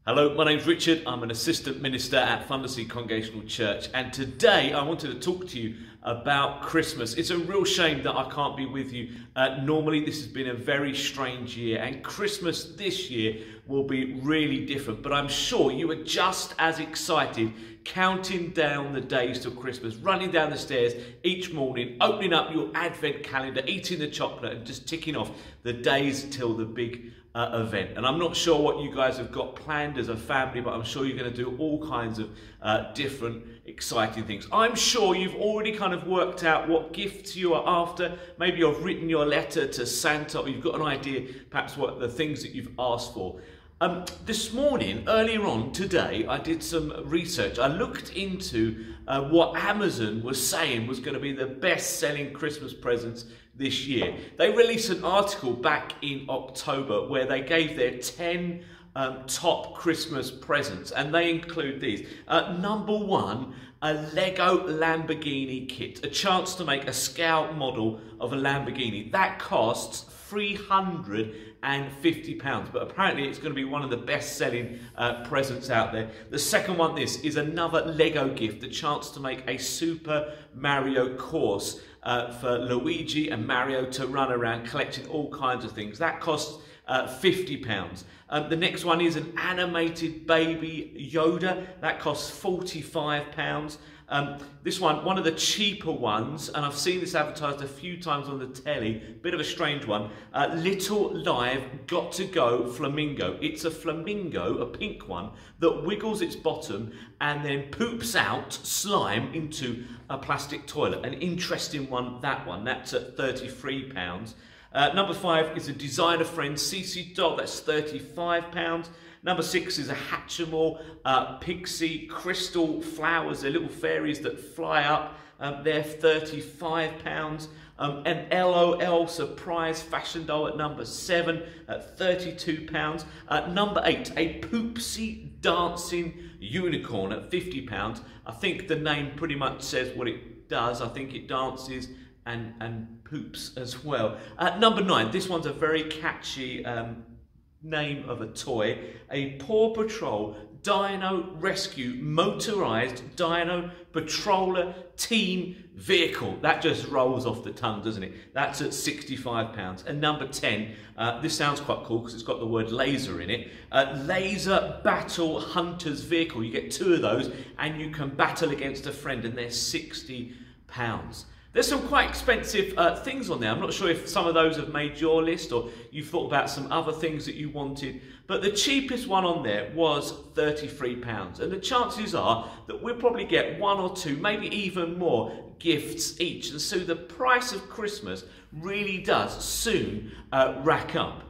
Hello, my name's Richard. I'm an assistant minister at Fundersley Congregational Church, and today I wanted to talk to you about Christmas. It's a real shame that I can't be with you. Normally this has been a very strange year, and Christmas this year will be really different, but I'm sure you are just as excited counting down the days till Christmas, running down the stairs each morning, opening up your advent calendar, eating the chocolate and just ticking off the days till the big event. And I'm not sure what you guys have got planned as a family, but I'm sure you're going to do all kinds of different exciting things. I'm sure you've already kind of worked out what gifts you are after. Maybe you've written your letter to Santa, or you've got an idea perhaps what the things that you've asked for. This morning, earlier on today, I did some research. I looked into what Amazon was saying was going to be the best-selling Christmas presents this year. They released an article back in October where they gave their 10 top Christmas presents, and they include these. Number one, a Lego Lamborghini kit, a chance to make a scale model of a Lamborghini. That costs £350, but apparently it's going to be one of the best-selling presents out there. The second one, this is another Lego gift, the chance to make a Super Mario course for Luigi and Mario to run around collecting all kinds of things. That costs £50. The next one is an animated baby Yoda. That costs £45. This one of the cheaper ones, and I've seen this advertised a few times on the telly, bit of a strange one, Little Live Got to Go Flamingo. It's a flamingo, a pink one, that wiggles its bottom and then poops out slime into a plastic toilet. An interesting one, that one. That's at £33. Number 5 is a designer friend CC doll. That's £35. Number 6 is a Hatchimal pixie crystal flowers. They're little fairies that fly up. They're £35. An LOL surprise fashion doll at number 7 at £32. Number 8, a Poopsie dancing unicorn at £50. I think the name pretty much says what it does. I think it dances and poops as well. Number 9, this one's a very catchy name of a toy, a Paw Patrol Dino Rescue motorized Dino Patroller team vehicle. That just rolls off the tongue, doesn't it? That's at £65. And number 10, this sounds quite cool because it's got the word laser in it, Laser Battle Hunters vehicle. You get 2 of those and you can battle against a friend, and they're £60. There's some quite expensive things on there. I'm not sure if some of those have made your list or you've thought about some other things that you wanted, but the cheapest one on there was £33. And the chances are that we'll probably get 1 or 2, maybe even more gifts each. And so the price of Christmas really does soon rack up.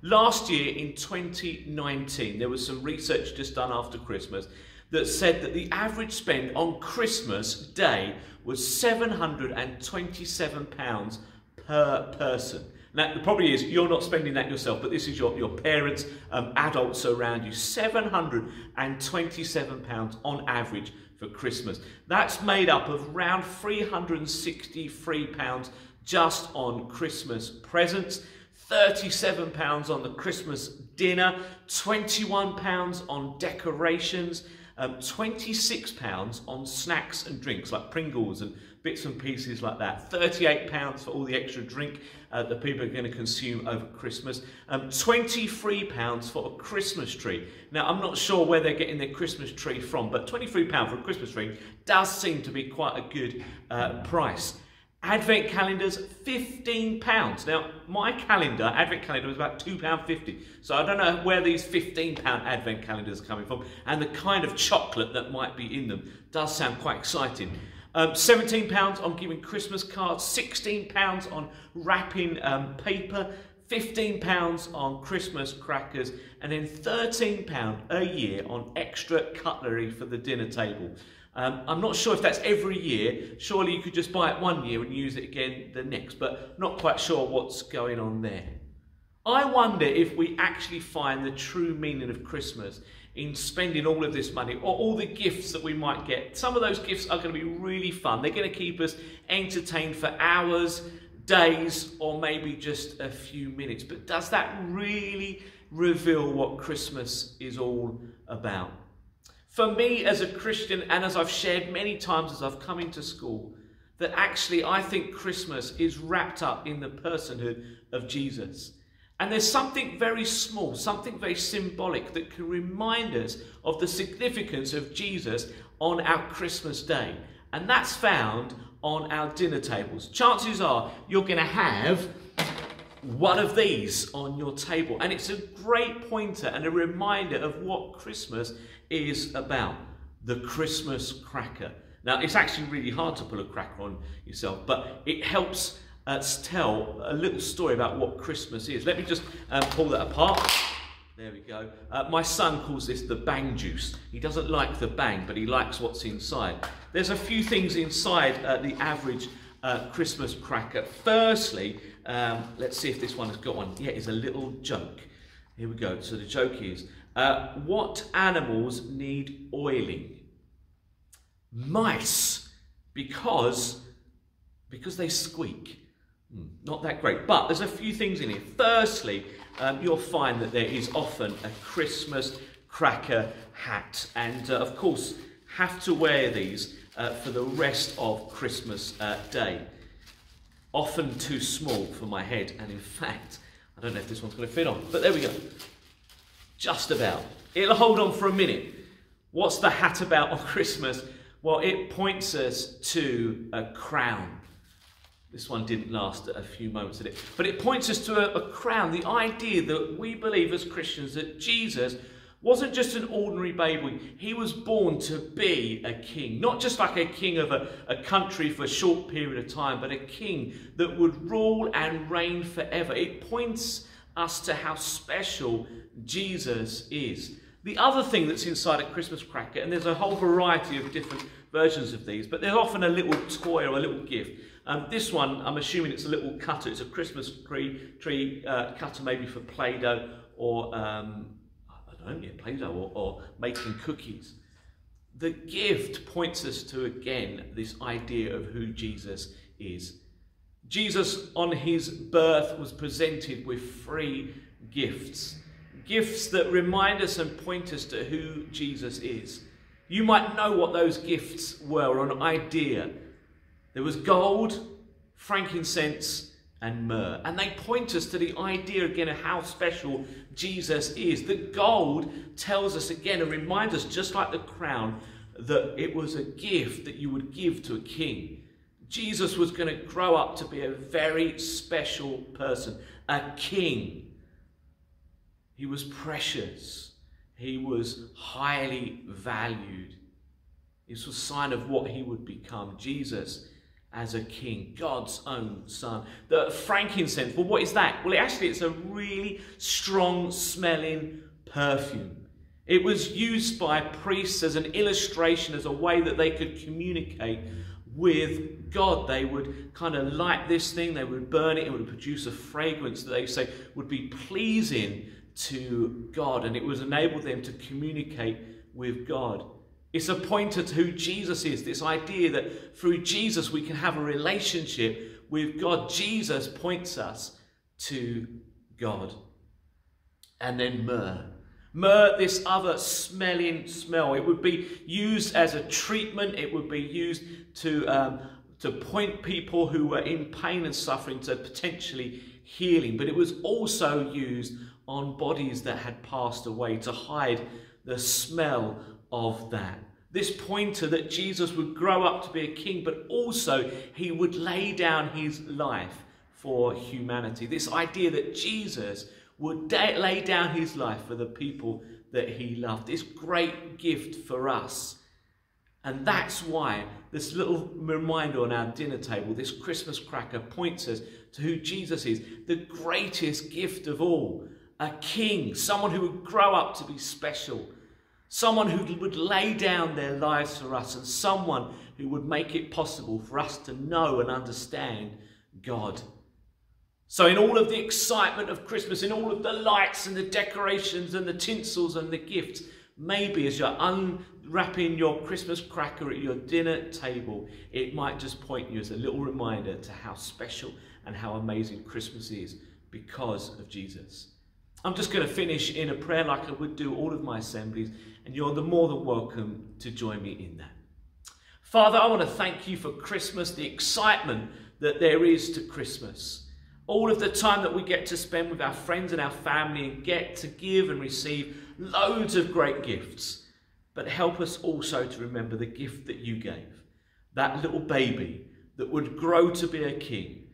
Last year in 2019, there was some research just done after Christmas that said that the average spend on Christmas Day was £727 per person. Now, the problem is you're not spending that yourself, but this is your parents, adults around you. £727 on average for Christmas. That's made up of around £363 just on Christmas presents, £37 on the Christmas dinner, £21 on decorations, £26 on snacks and drinks like Pringles and bits and pieces like that, £38 for all the extra drink that people are going to consume over Christmas, £23 for a Christmas tree. Now, I'm not sure where they're getting their Christmas tree from, but £23 for a Christmas tree does seem to be quite a good price. Advent calendars, £15. Now, my advent calendar was about £2.50. So I don't know where these £15 advent calendars are coming from, and the kind of chocolate that might be in them does sound quite exciting. £17 on giving Christmas cards, £16 on wrapping paper, £15 on Christmas crackers, and then £13 a year on extra cutlery for the dinner table. I'm not sure if that's every year. Surely you could just buy it one year and use it again the next, but not quite sure what's going on there. I wonder if we actually find the true meaning of Christmas in spending all of this money, or all the gifts that we might get. Some of those gifts are going to be really fun. They're going to keep us entertained for hours, days, or maybe just a few minutes. But does that really reveal what Christmas is all about. For me as a Christian, and as I've shared many times as I've come into school, that actually I think Christmas is wrapped up in the personhood of Jesus. And there's something very small, something very symbolic that can remind us of the significance of Jesus on our Christmas day. And that's found on our dinner tables. Chances are you're going to have one of these on your table. And it's a great pointer and a reminder of what Christmas is about. The Christmas cracker. Now, it's actually really hard to pull a cracker on yourself, but it helps tell a little story about what Christmas is. Let me just pull that apart. There we go. My son calls this the bang juice. He doesn't like the bang, but he likes what's inside. There's a few things inside the average Christmas cracker. Firstly, let's see if this one has got one. Yeah, it's a little joke. Here we go. So the joke is, what animals need oiling? Mice, because they squeak. Not that great, but there's a few things in here. Firstly, you'll find that there is often a Christmas cracker hat, and of course have to wear these for the rest of Christmas Day. Often too small for my head, and in fact I don't know if this one's going to fit on, but there we go. Just about. It'll hold on for a minute. What's the hat about on Christmas? Well, it points us to a crown. This one didn't last a few moments, did it? But it points us to a crown. The idea that we believe as Christians that Jesus wasn't just an ordinary baby. He was born to be a king. Not just like a king of a country for a short period of time, but a king that would rule and reign forever. It points us to how special Jesus is. The other thing that's inside a Christmas cracker, and there's a whole variety of different versions of these, but there's often a little toy or a little gift. This one, I'm assuming it's a little cutter. It's a Christmas tree cutter, maybe for Play-Doh or, I don't know, Play-Doh or making cookies. The gift points us to, again, this idea of who Jesus is. Jesus, on his birth, was presented with 3 gifts. Gifts that remind us and point us to who Jesus is. You might know what those gifts were, or an idea. There was gold, frankincense, and myrrh. And they point us to the idea again of how special Jesus is. The gold tells us again and reminds us, just like the crown, that it was a gift that you would give to a king. Jesus was going to grow up to be a very special person, a king. He was precious. He was highly valued. This was a sign of what he would become. Jesus as a king, God's own son. The frankincense, well, what is that? Well, it's a really strong smelling perfume. It was used by priests as an illustration, as a way that they could communicate with God. They would kind of light this thing, they would burn it, it would produce a fragrance that they say would be pleasing to God, and it was enabled them to communicate with God. It's a pointer to who Jesus is, this idea that through Jesus we can have a relationship with God. Jesus points us to God. And then myrrh. Myrrh, this other smelling smell. It would be used as a treatment. It would be used to point people who were in pain and suffering to potentially healing. But it was also used on bodies that had passed away to hide the smell of that. This pointer that Jesus would grow up to be a king, but also he would lay down his life for humanity. This idea that Jesus would lay down his life for the people that he loved. This great gift for us. And that's why this little reminder on our dinner table, this Christmas cracker, points us to who Jesus is, the greatest gift of all. A king, someone who would grow up to be special, someone who would lay down their lives for us, and someone who would make it possible for us to know and understand God. So in all of the excitement of Christmas, in all of the lights and the decorations and the tinsels and the gifts, maybe as you're unwrapping your Christmas cracker at your dinner table, it might just point you as a little reminder to how special and how amazing Christmas is because of Jesus. I'm just going to finish in a prayer like I would do all of my assemblies, and you're the more than welcome to join me in that. Father, I want to thank you for Christmas, the excitement that there is to Christmas. All of the time that we get to spend with our friends and our family and get to give and receive loads of great gifts. But help us also to remember the gift that you gave, that little baby that would grow to be a king,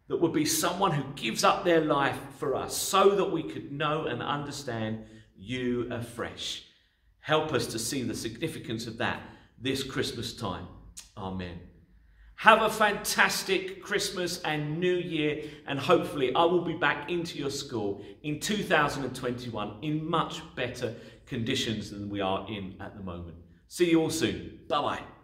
that would be someone who gives up their life for us so that we could know and understand you afresh. Help us to see the significance of that this Christmas time. Amen. Have a fantastic Christmas and New Year, and hopefully I will be back into your school in 2021 in much better conditions than we are in at the moment. See you all soon. Bye-bye.